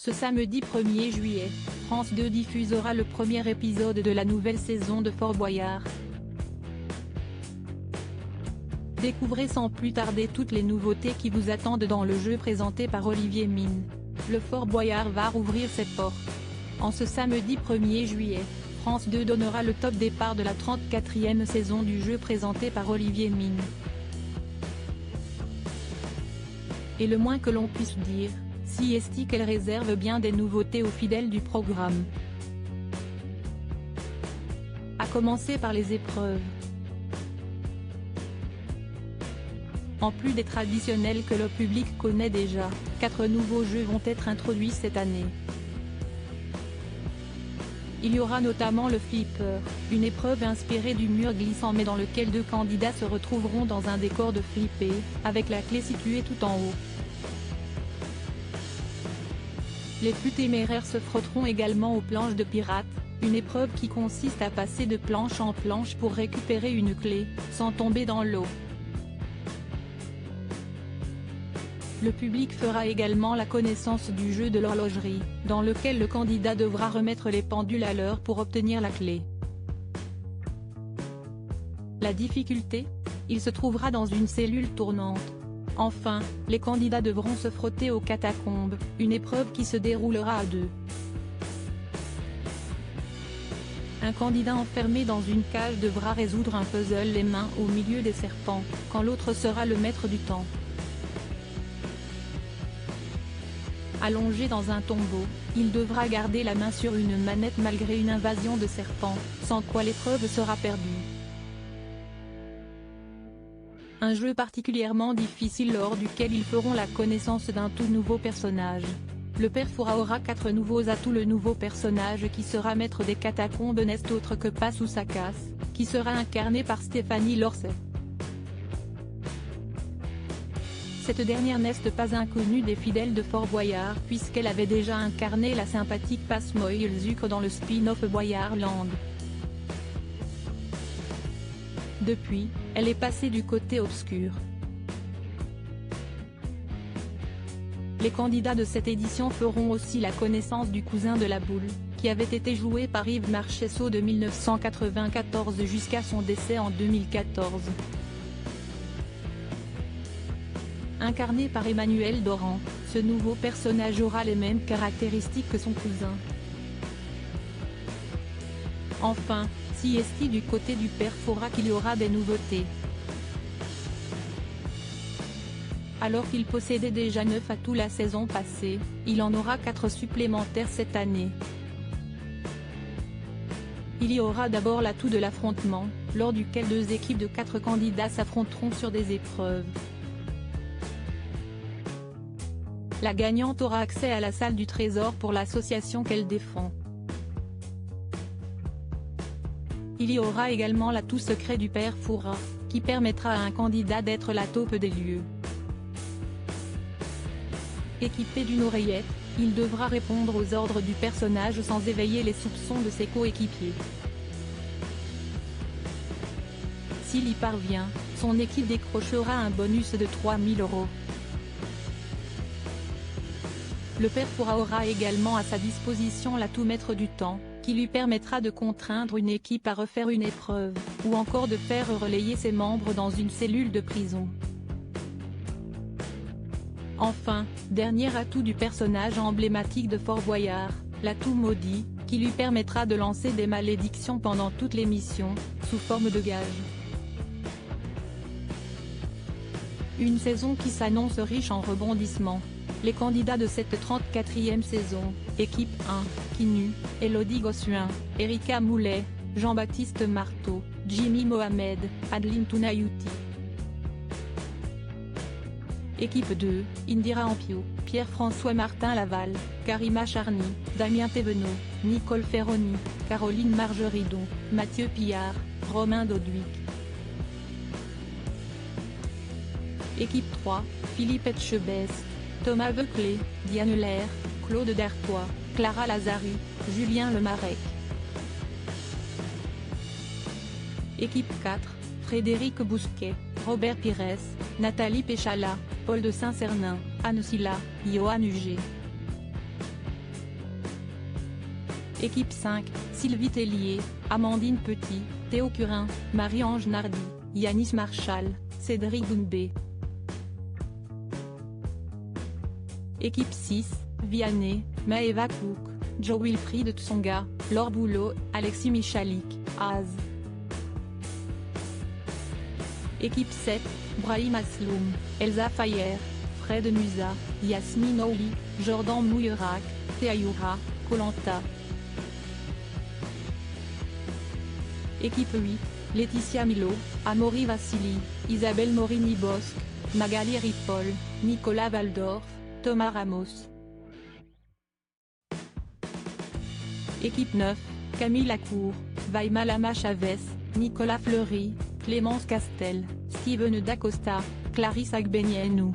Ce samedi 1er juillet, France 2 diffusera le premier épisode de la nouvelle saison de Fort Boyard. Découvrez sans plus tarder toutes les nouveautés qui vous attendent dans le jeu présenté par Olivier Mine. Le Fort Boyard va rouvrir ses portes. En ce samedi 1er juillet, France 2 donnera le top départ de la 34e saison du jeu présenté par Olivier Mine. Et le moins que l'on puisse dire, si est qu'elle réserve bien des nouveautés aux fidèles du programme. À commencer par les épreuves. En plus des traditionnels que le public connaît déjà, 4 nouveaux jeux vont être introduits cette année. Il y aura notamment le flipper, une épreuve inspirée du mur glissant mais dans lequel 2 candidats se retrouveront dans un décor de flipper, avec la clé située tout en haut. Les plus téméraires se frotteront également aux planches de pirates, une épreuve qui consiste à passer de planche en planche pour récupérer une clé, sans tomber dans l'eau. Le public fera également la connaissance du jeu de l'horlogerie, dans lequel le candidat devra remettre les pendules à l'heure pour obtenir la clé. La difficulté ? Il se trouvera dans une cellule tournante. Enfin, les candidats devront se frotter aux catacombes, une épreuve qui se déroulera à 2. Un candidat enfermé dans une cage devra résoudre un puzzle les mains au milieu des serpents, quand l'autre sera le maître du temps. Allongé dans un tombeau, il devra garder la main sur une manette malgré une invasion de serpents, sans quoi l'épreuve sera perdue. Un jeu particulièrement difficile lors duquel ils feront la connaissance d'un tout nouveau personnage. Le père Fouras aura 4 nouveaux atouts. Le nouveau personnage qui sera maître des catacombes n'est autre que Passoussakas, qui sera incarné par Stéphanie Lorset. Cette dernière n'est pas inconnue des fidèles de Fort Boyard puisqu'elle avait déjà incarné la sympathique Pasmoy Zucre dans le spin-off Boyardland. Depuis, elle est passée du côté obscur. Les candidats de cette édition feront aussi la connaissance du cousin de la boule, qui avait été joué par Yves Marchesso de 1994 jusqu'à son décès en 2014. Incarné par Emmanuel Doran, ce nouveau personnage aura les mêmes caractéristiques que son cousin. Enfin, si est du côté du père Fouras qu'il y aura des nouveautés. Alors qu'il possédait déjà 9 atouts la saison passée, il en aura 4 supplémentaires cette année. Il y aura d'abord l'atout de l'affrontement, lors duquel 2 équipes de 4 candidats s'affronteront sur des épreuves. La gagnante aura accès à la salle du trésor pour l'association qu'elle défend. Il y aura également l'atout secret du père Fouras, qui permettra à un candidat d'être la taupe des lieux. Équipé d'une oreillette, il devra répondre aux ordres du personnage sans éveiller les soupçons de ses coéquipiers. S'il y parvient, son équipe décrochera un bonus de 3 000 €. Le père Fouras aura également à sa disposition l'atout maître du temps, qui lui permettra de contraindre une équipe à refaire une épreuve, ou encore de faire relayer ses membres dans une cellule de prison. Enfin, dernier atout du personnage emblématique de Fort Boyard, l'atout maudit, qui lui permettra de lancer des malédictions pendant toute l'émission, sous forme de gages. Une saison qui s'annonce riche en rebondissements. Les candidats de cette 34e saison, équipe 1, Kinu, Elodie Gossuin, Erika Moulet, Jean-Baptiste Marteau, Jimmy Mohamed, Adeline Tounayouti. Équipe 2, Indira Ampio, Pierre-François Martin Laval, Karima Charny, Damien Thévenot, Nicole Ferroni, Caroline Margeridon, Mathieu Pillard, Romain Doduic. Équipe 3, Philippe Etchebest, Thomas Veuclé, Diane Lair, Claude Dertois, Clara Lazari, Julien Lemarec. Équipe 4, Frédéric Bousquet, Robert Pires, Nathalie Péchala, Paul de Saint-Cernin, Anne Silla, Johan Huget. Équipe 5, Sylvie Tellier, Amandine Petit, Théo Curin, Marie-Ange Nardi, Yanis Marshall, Cédric Doumbé. Équipe 6, Vianney, Maëva Cook, Joe Wilfried Tsonga, Laure Boulot, Alexis Michalik, Az. Équipe 7, Brahim Asloum, Elsa Fayer, Fred Musa, Yasmine Ouli, Jordan Mouillerak, Théa Youra, Kolanta. Équipe 8, Laetitia Milo, Amaury Vassili, Isabelle Morini-Bosque, Magali Ripoll, Nicolas Valdorf, Thomas Ramos. Équipe 9, Camille Lacour, Vaima Lama Chavez, Nicolas Fleury, Clémence Castel, Steven Dacosta, Clarisse Agbenienou.